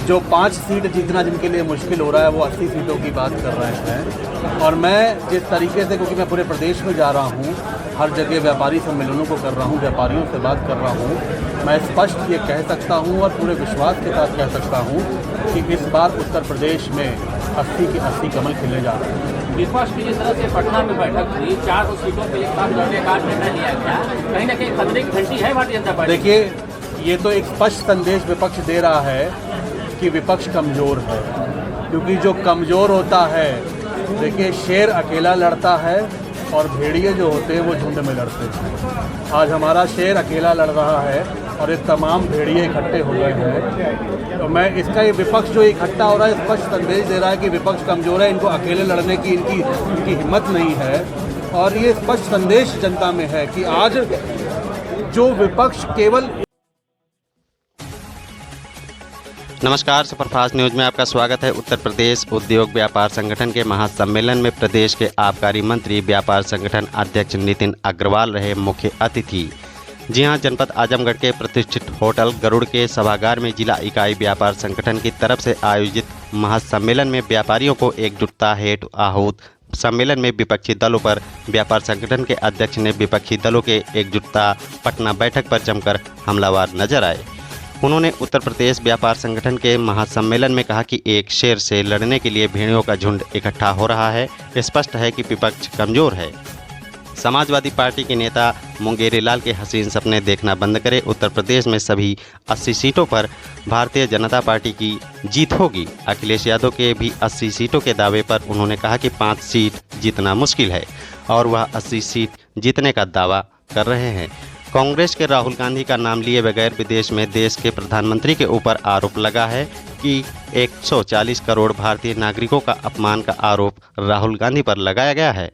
जो 5 सीट जीतना जिनके लिए मुश्किल हो रहा है वो 80 सीटों की बात कर रहे हैं। और मैं जिस तरीके से, क्योंकि मैं पूरे प्रदेश में जा रहा हूँ, हर जगह व्यापारी सम्मेलनों को कर रहा हूँ, व्यापारियों से बात कर रहा हूँ, मैं स्पष्ट ये कह सकता हूँ और पूरे विश्वास के साथ कह सकता हूँ कि इस बार उत्तर प्रदेश में 80 के 80 कमल खिलने जा रहे हैं। विपक्ष की जिस तरह से पटना में बैठक हुई, 4 सीटों पर एक साथ लड़ने का निर्णय लिया गया, कहीं ना कहीं खतरे की घंटी है भारतीय जनता पार्टी। देखिए, ये तो एक स्पष्ट संदेश विपक्ष दे रहा है कि विपक्ष कमज़ोर है, क्योंकि जो कमज़ोर होता है, देखिए शेर अकेला लड़ता है और भेड़िए जो होते हैं वो झुंड में लड़ते हैं। आज हमारा शेर अकेला लड़ रहा है और ये तमाम भेड़िए इकट्ठे हो गए हैं। तो मैं इसका, ये विपक्ष जो इकट्ठा हो रहा है, स्पष्ट संदेश दे रहा है कि विपक्ष कमज़ोर है, इनको अकेले लड़ने की इनकी हिम्मत नहीं है। और ये स्पष्ट संदेश जनता में है कि आज जो विपक्ष केवल। नमस्कार, सुपरफास्ट न्यूज में आपका स्वागत है। उत्तर प्रदेश उद्योग व्यापार संगठन के महासम्मेलन में प्रदेश के आबकारी मंत्री, व्यापार संगठन अध्यक्ष नितिन अग्रवाल रहे मुख्य अतिथि। जी हां, जनपद आजमगढ़ के प्रतिष्ठित होटल गरुड़ के सभागार में जिला इकाई व्यापार संगठन की तरफ से आयोजित महासम्मेलन में व्यापारियों को एकजुटता हेतु आहूत सम्मेलन में विपक्षी दलों पर व्यापार संगठन के अध्यक्ष ने विपक्षी दलों के एकजुटता पटना बैठक पर जमकर हमलावर नजर आए। उन्होंने उत्तर प्रदेश व्यापार संगठन के महासम्मेलन में कहा कि एक शेर से लड़ने के लिए भेड़ियों का झुंड इकट्ठा हो रहा है। स्पष्ट है कि विपक्ष कमजोर है। समाजवादी पार्टी के नेता मुंगेरी लाल के हसीन सपने देखना बंद करें। उत्तर प्रदेश में सभी 80 सीटों पर भारतीय जनता पार्टी की जीत होगी। अखिलेश यादव के भी 80 सीटों के दावे पर उन्होंने कहा कि 5 सीट जीतना मुश्किल है और वह 80 सीट जीतने का दावा कर रहे हैं। कांग्रेस के राहुल गांधी का नाम लिए बगैर विदेश में देश के प्रधानमंत्री के ऊपर आरोप लगा है कि 140 करोड़ भारतीय नागरिकों का अपमान का आरोप राहुल गांधी पर लगाया गया है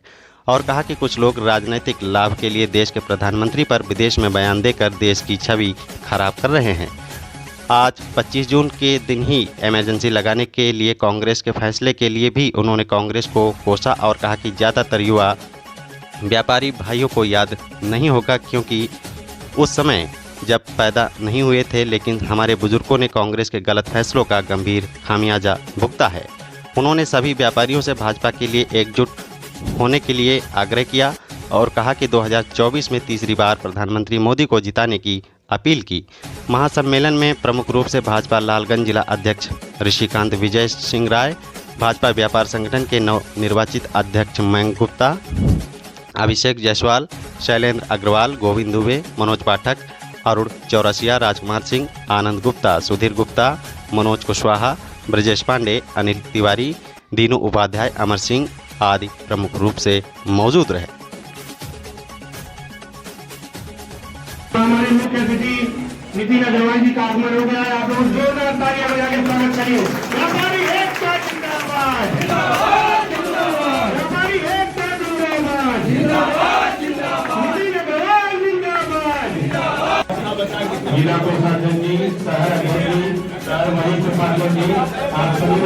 और कहा कि कुछ लोग राजनीतिक लाभ के लिए देश के प्रधानमंत्री पर विदेश में बयान देकर देश की छवि खराब कर रहे हैं। आज 25 जून के दिन ही इमरजेंसी लगाने के लिए कांग्रेस के फैसले के लिए भी उन्होंने कांग्रेस को कोसा और कहा कि ज़्यादातर युवा व्यापारी भाइयों को याद नहीं होगा, क्योंकि उस समय जब पैदा नहीं हुए थे, लेकिन हमारे बुजुर्गों ने कांग्रेस के गलत फैसलों का गंभीर खामियाजा भुगता है। उन्होंने सभी व्यापारियों से भाजपा के लिए एकजुट होने के लिए आग्रह किया और कहा कि 2024 में तीसरी बार प्रधानमंत्री मोदी को जिताने की अपील की। महासम्मेलन में प्रमुख रूप से भाजपा लालगंज जिला अध्यक्ष ऋषिकांत विजय सिंह राय, भाजपा व्यापार संगठन के नवनिर्वाचित अध्यक्ष मयंक गुप्ता, अभिषेक जायसवाल, शैलेंद्र अग्रवाल, गोविंद दुबे, मनोज पाठक, अरुण चौरसिया, राजकुमार सिंह, आनंद गुप्ता, सुधीर गुप्ता, मनोज कुशवाहा, ब्रजेश पांडे, अनिल तिवारी, दीनू उपाध्याय, अमर सिंह आदि प्रमुख रूप से मौजूद रहे। हमारे मुख्य अतिथि नितिन अग्रवाल जी का आगमन हो गया है। आप लोग जोरदार तालियां बजा के स्वागत करिए। व्यापारी एकता जिंदाबाद, व्यापारी एकता जिंदाबाद, नितिन अग्रवाल जिंदाबाद। जिला प्रशासन जी, शहर अध्यक्ष, शहर वरिष्ठ पार्षद जी, आप सभी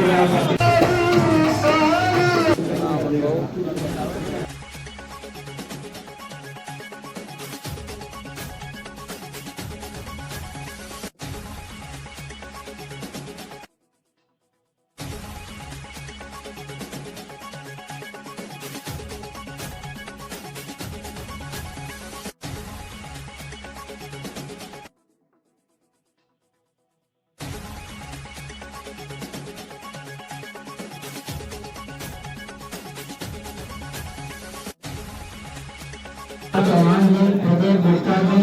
चौहान जी, प्रदेश गुप्ता जी,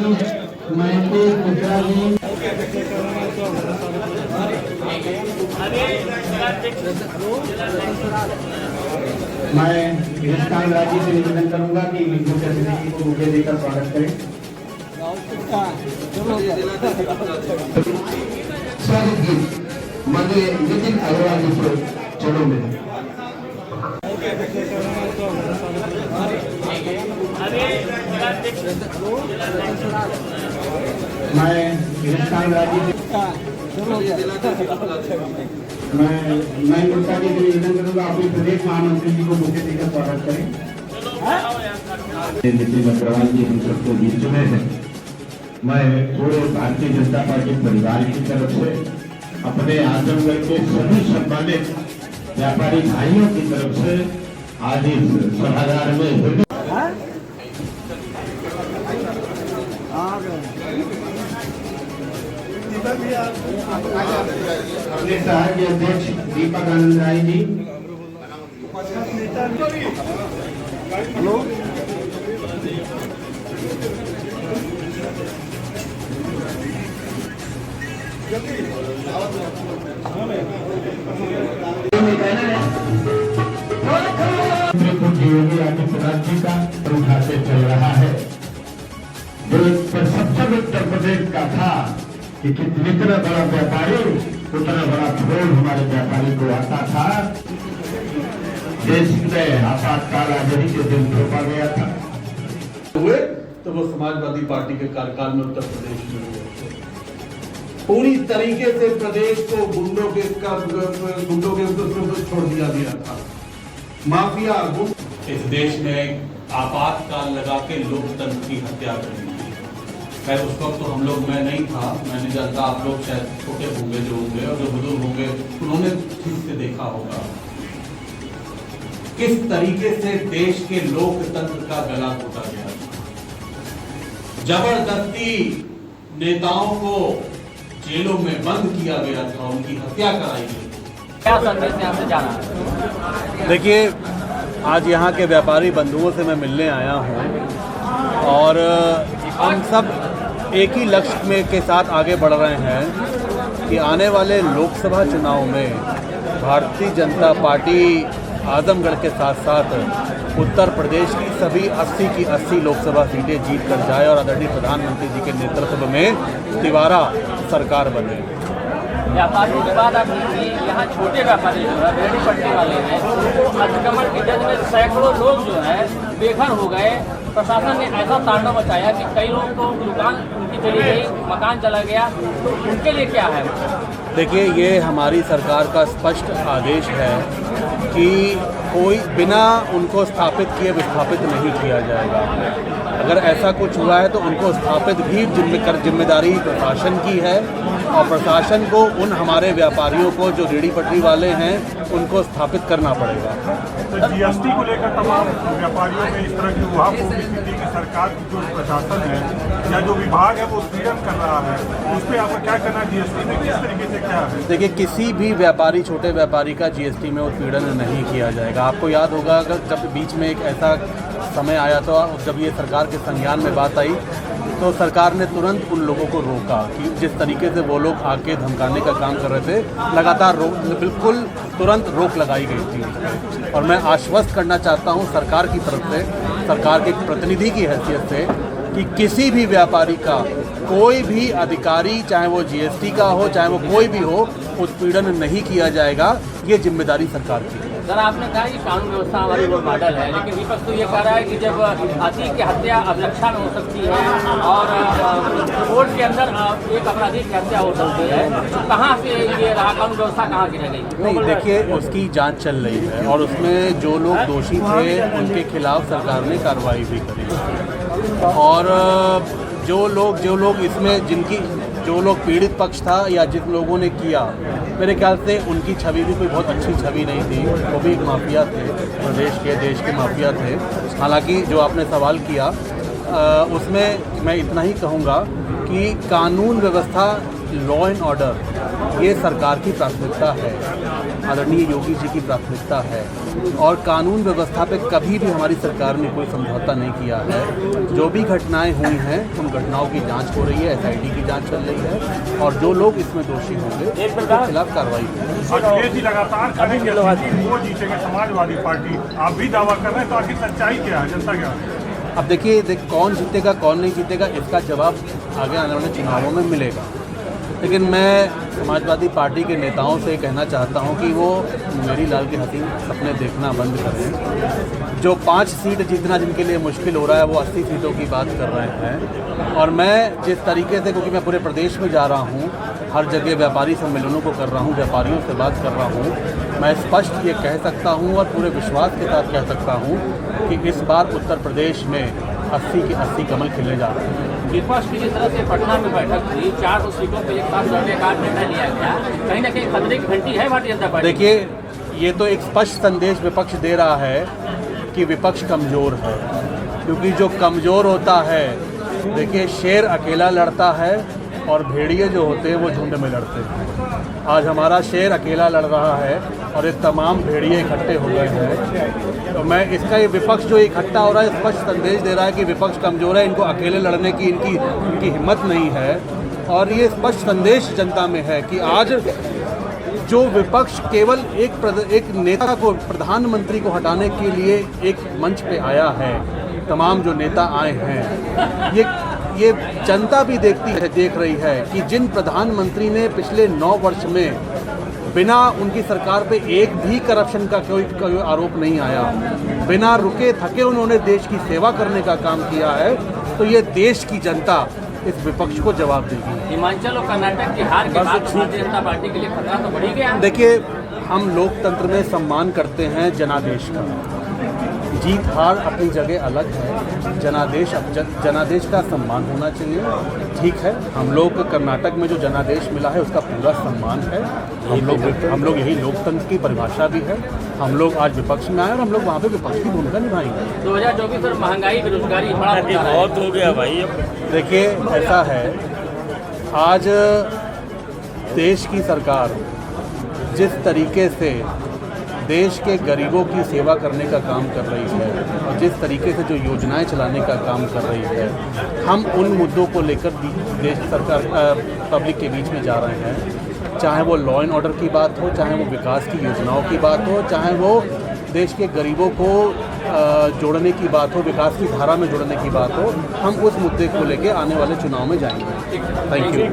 महती गुप्ता जी, मैं ऋषिकांत राय जी से निवेदन करूंगा कि मुख्य अतिथि को मुझे देकर स्वागत करें। स्वागत गीत माननीय नितिन अग्रवाल जी को चलो में मैं ऋषिकांत राय जी मैं गुप्ता जी से निवेदन करूंगा अपने प्रदेश महामंत्री जी को मुझे देकर स्वागत करें। नितिन अग्रवाल जी हम सबको बीच चुने हैं। मैं पूरे भारतीय जनता पार्टी परिवार की तरफ से अपने आजमगढ़ के सभी सम्मानित व्यापारी भाइयों की तरफ से आज इस सभागार में अपने सहायक अध्यक्ष दीपक आनंद राय जी, हेलो, योगी आदित्यनाथ जी का रूठा से चल रहा है, जो परसेप्शन उत्तर प्रदेश का था कि जितना बड़ा व्यापारी उतना बड़ा फोन हमारे व्यापारी को आता था। देश में आपातकाल आजादी के दिन थोपा गया था हुए तो वो समाजवादी पार्टी के कार्यकाल में उत्तर प्रदेश में हुए। पूरी तरीके से प्रदेश को गुंडों के छोड़ दिया गया था। माफिया इस देश में आपातकाल लगा के लोकतंत्र की हत्या कर दी। खैर उस वक्त तो हम लोग, मैं नहीं था, मैं नहीं जानता, आप लोग शायद छोटे होंगे जो होंगे और जो बुजुर्ग होंगे उन्होंने ठीक से देखा होगा किस तरीके से देश के लोकतंत्र का गला घोटा गया। जबरदस्ती नेताओं को जेलों में बंद किया गया था, उनकी हत्या कराई गई। क्या संदेश है आपसे जाना? देखिए, आज यहाँ के व्यापारी बंधुओं से मैं मिलने आया हूँ और हम सब एक ही लक्ष्य में के साथ आगे बढ़ रहे हैं कि आने वाले लोकसभा चुनाव में भारतीय जनता पार्टी आजमगढ़ के साथ साथ उत्तर प्रदेश की सभी 80 की 80 लोकसभा सीटें जीत कर जाए और आदरणीय प्रधानमंत्री जी के नेतृत्व में तिवारा सरकार बने। व्यापारियों की बात आप कीजिए, यहाँ छोटे व्यापारी जो है, रेहड़ी पट्टी वाले हैं, तो अतिक्रमण की जद में सैकड़ों लोग जो है बेघर हो गए। प्रशासन ने ऐसा तांडव मचाया कि कई लोग तो दुकान उनकी चली गई, मकान चला गया, तो उनके लिए क्या है? देखिए, ये हमारी सरकार का स्पष्ट आदेश है कि कोई बिना उनको स्थापित किए विस्थापित नहीं किया जाएगा। अगर ऐसा कुछ हुआ है तो उनको स्थापित भी जिम्मेदारी प्रशासन की है और प्रशासन को उन हमारे व्यापारियों को जो रेहड़ी पटरी वाले हैं उनको स्थापित करना पड़ेगा। तो जीएसटी को लेकर तमाम व्यापारियों में इस तरह की उहापोह की स्थिति की सरकार की जो प्रशासन है या जो विभाग है वो उत्पीड़न कर रहा है, उस पर आपका क्या कहना है? जीएसटी में किस तरीके से क्या है? देखिए, किसी भी व्यापारी, छोटे व्यापारी का जीएसटी में उत्पीड़न नहीं किया जाएगा। आपको याद होगा अगर जब बीच में एक ऐसा समय आया तो जब ये सरकार के संज्ञान में बात आई तो सरकार ने तुरंत उन लोगों को रोका कि जिस तरीके से वो लोग आके धमकाने का काम कर रहे थे, लगातार बिल्कुल तुरंत रोक लगाई गई थी। और मैं आश्वस्त करना चाहता हूँ सरकार की तरफ से, सरकार के प्रतिनिधि की हैसियत से, कि किसी भी व्यापारी का कोई भी अधिकारी, चाहे वो जीएसटी का हो चाहे वो कोई भी हो, उत्पीड़न नहीं किया जाएगा। ये जिम्मेदारी सरकार की है। सर, आपने कहा कि कानून व्यवस्था हमारी रोल मॉडल है, लेकिन विपक्ष तो ये कह रहा है कि जब अति की हत्या अभिलक्षा में हो सकती है और कोर्ट के अंदर एक अपराधी की हत्या हो सकती है, तो कहाँ से ये रहा, कानून व्यवस्था कहाँ की रह गई? नहीं, देखिए, उसकी जांच चल रही है और उसमें जो लोग दोषी थे उनके खिलाफ सरकार ने कार्रवाई भी करी और जो लोग इसमें जो लोग पीड़ित पक्ष था या जिन लोगों ने किया, मेरे ख्याल से उनकी छवि भी कोई बहुत अच्छी छवि नहीं थी। वो भी एक माफिया थे, देश के माफिया थे। हालांकि जो आपने सवाल किया उसमें मैं इतना ही कहूँगा कि कानून व्यवस्था, लॉ एंड ऑर्डर, ये सरकार की प्राथमिकता है, आदरणीय योगी जी की प्राथमिकता है और कानून व्यवस्था पे कभी भी हमारी सरकार ने कोई समझौता नहीं किया है। जो भी घटनाएं हुई हैं उन घटनाओं की जांच हो रही है, एसआईटी की जांच चल रही है और जो लोग इसमें दोषी होंगे उनके खिलाफ कार्रवाई होगी। अखिलेश जी लगातार करेंगे, वो जीतेंगे समाजवादी पार्टी, आप भी दावा कर रहे हैं, तो आखिर सच्चाई क्या है, जनता क्या है? अब देखिए, कौन जीतेगा कौन नहीं जीतेगा इसका जवाब आगे आने वाले चुनावों में मिलेगा। लेकिन मैं समाजवादी पार्टी के नेताओं से कहना चाहता हूं कि वो मेरी लाल की हसीन सपने देखना बंद करें। जो 5 सीट जीतना जिनके लिए मुश्किल हो रहा है वो 80 सीटों की बात कर रहे हैं। और मैं जिस तरीके से, क्योंकि मैं पूरे प्रदेश में जा रहा हूं, हर जगह व्यापारी सम्मेलनों को कर रहा हूं, व्यापारियों से बात कर रहा हूं, मैं स्पष्ट ये कह सकता हूं और पूरे विश्वास के साथ कह सकता हूं कि इस बार उत्तर प्रदेश में 80 के 80 कमल खिलने जा रहे हैं। विपक्ष की जिस तरह से पटना में बैठक हुई, 4 सीटों पर एक साथ लड़ने का निर्णय लिया गया, कहीं ना कहीं खतरे की घंटी है भारतीय जनता पार्टी। देखिए, ये तो एक स्पष्ट संदेश विपक्ष दे रहा है कि विपक्ष कमज़ोर है, क्योंकि जो कमज़ोर होता है, देखिए शेर अकेला लड़ता है और भेड़िए जो होते हैं वो झुंड में लड़ते हैं। आज हमारा शेर अकेला लड़ रहा है और ये तमाम भेड़िए इकट्ठे हो गए हैं। तो मैं इसका ये विपक्ष जो इकट्ठा हो रहा है स्पष्ट संदेश दे रहा है कि विपक्ष कमज़ोर है, इनको अकेले लड़ने की इनकी हिम्मत नहीं है। और ये स्पष्ट संदेश जनता में है कि आज जो विपक्ष केवल एक नेता को, प्रधानमंत्री को हटाने के लिए एक मंच पे आया है, तमाम जो नेता आए हैं, ये जनता भी देख रही है कि जिन प्रधानमंत्री ने पिछले 9 वर्ष में बिना उनकी सरकार पे एक भी करप्शन का कोई आरोप नहीं आया, बिना रुके थके उन्होंने देश की सेवा करने का काम किया है, तो ये देश की जनता इस विपक्ष को जवाब देगी। हिमाचल और कर्नाटक की हार के बाद भारतीय जनता पार्टी के लिए खतरा तो बढ़ ही गया। देखिए, हम लोकतंत्र में सम्मान करते हैं जनादेश का। जीत हार अपनी जगह अलग है, जनादेश का सम्मान होना चाहिए। ठीक है, हम लोग कर्नाटक में जो जनादेश मिला है उसका पूरा सम्मान है। हम लोग यही लोकतंत्र की परिभाषा भी है। हम लोग आज विपक्ष में आए और हम लोग वहाँ पे विपक्ष की भूमिका निभाएंगे। 2024 और महंगाई, बेरोजगारी बड़ा बहुत हो गया भाई। देखिए, ऐसा है, आज देश की सरकार जिस तरीके से देश के गरीबों की सेवा करने का काम कर रही है और जिस तरीके से जो योजनाएं चलाने का काम कर रही है, हम उन मुद्दों को लेकर देश सरकार पब्लिक के बीच में जा रहे हैं। चाहे वो लॉ एंड ऑर्डर की बात हो, चाहे वो विकास की योजनाओं की बात हो, चाहे वो देश के गरीबों को जोड़ने की बात हो, विकास की धारा में जोड़ने की बात हो, हम उस मुद्दे को लेकर आने वाले चुनाव में जाएंगे। Thank you.